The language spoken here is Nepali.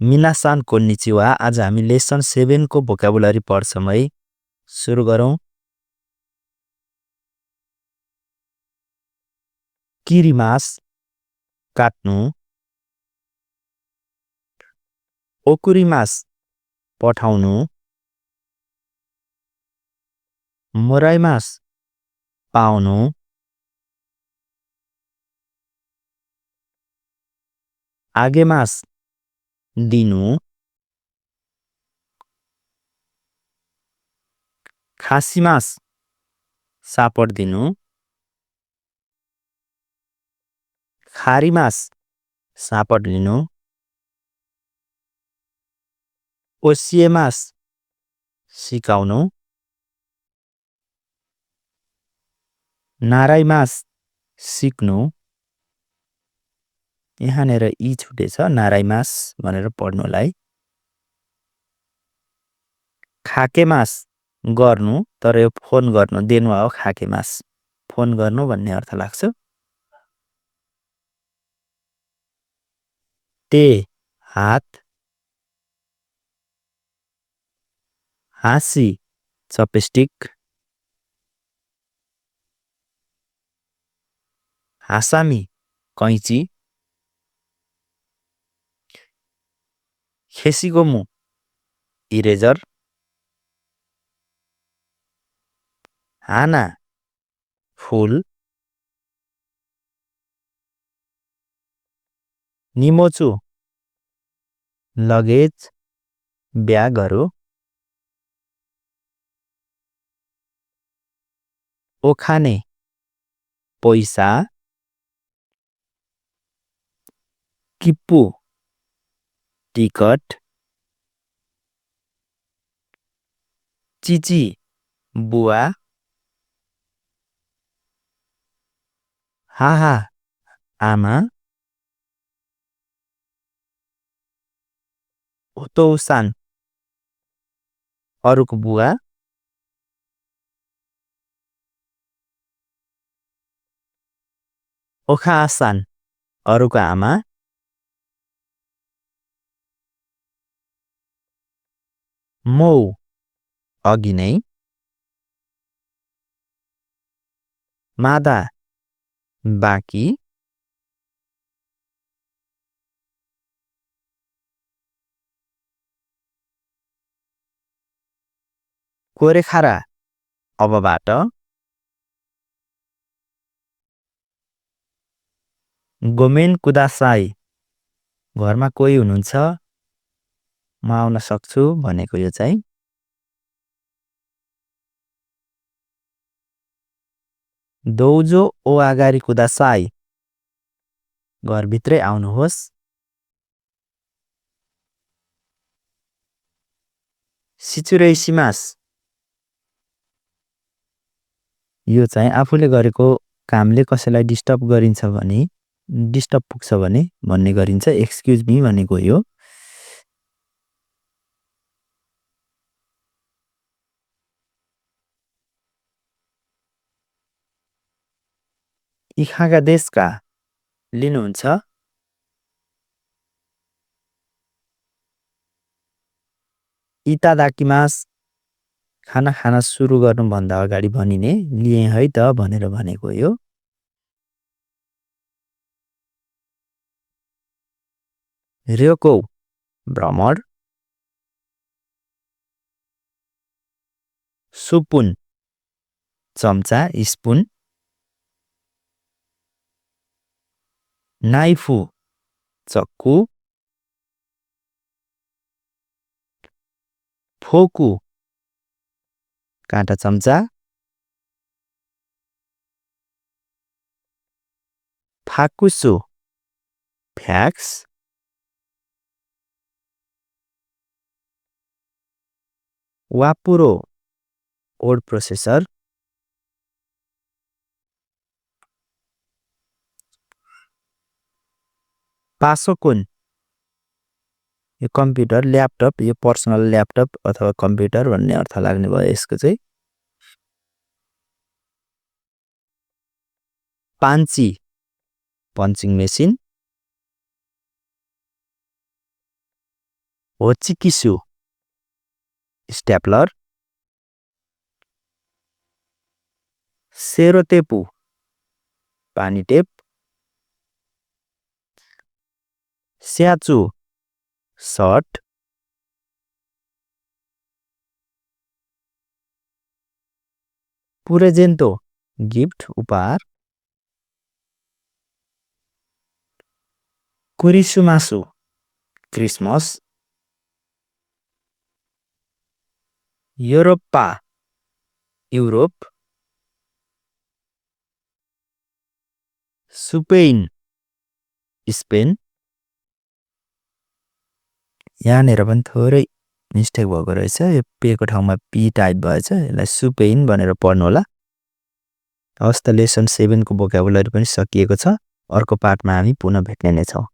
मिनासान कोन्निचिवा आज हामी लेसन 7 को भोकाबुलरी पढ्छौं है। सुरु गरौँ। किरिमास काट्नु। ओकुरिमास पठाउनु। मोराइमास पाउनु। आगेमास दिनु। खासीमास सापट दिनु। खारीमास सापट लिनु। ओसिएमास सिकाउनु। नाराइमास सिक्नु। यहाँनेर ई छुटेछ नाराइमास भनेर पढ्नुलाई। खाकेमास गर्नु तर यो फोन गर्नु देनु हो खाकेमास फोन गर्नु भन्ने अर्थ लाग्छ। ते हात। हाँसी चपस्टिक। हासामी कैंची। खेसिगोमु इरेजर। हाना फूल। निमोचु लगेज ब्यागहरु। ओखाने पैसा। किप्पु टिकट। चिची बुवा। हाहा आमा। ओतोउसान अरुको बुवा। ओखाआसान अरुको आमा। मौ अघि नै। मादा बाँकी। कोरेखारा अबबाट। गोमेन कुदासाई घरमा कोही हुनुहुन्छ म आउन सक्छु भनेको यो चाहिँ। दोउजो ओ आगारी कुदासाई घरभित्रै आउनुहोस्। सिचुरेइसिमास यो चाहिँ आफूले गरेको कामले कसैलाई डिस्टर्ब गरिन्छ भने डिस्टर्ब पुग्छ भने भन्ने गरिन्छ एक्सक्युज मी भनेको यो। इखागा देशका लिनुहुन्छ। इतादाकिमास खाना खाना सुरु गर्नुभन्दा अगाडि भनिने लिए है त भनेर भनेको यो। र्योको भ्रमण। सुपुन चम्चा स्पुन। नाइफु चक्कु। फोकु काँटा चम्चा। फाकुसु फ्याक्स। वापुरो वर्ड प्रोसेसर। पासोकुन यो कम्प्युटर ल्यापटप यो पर्सनल ल्यापटप अथवा कम्प्युटर भन्ने अर्थ लाग्ने भयो यसको चाहिँ। पान्ची पञ्चिङ मेसिन। होचिकिसु स्टेपलर सेरोतेपु पानी टेप स्याचु सर्ट पुरेजेन्टो गिफ्ट उपहार कुरिसुमासु क्रिसमस योरोप्पा युरोप सुपेन स्पेन यहाँनिर पनि थोरै मिस्टेक भएको रहेछ यो पेको ठाउँमा पी टाइप भएछ यसलाई सुपेन भनेर पढ्नु होला हस्त लेसन 7 को भोकाबुलरी पनि सकिएको छ अर्को पार्टमा हामी पुनः भेट्ने नै छौं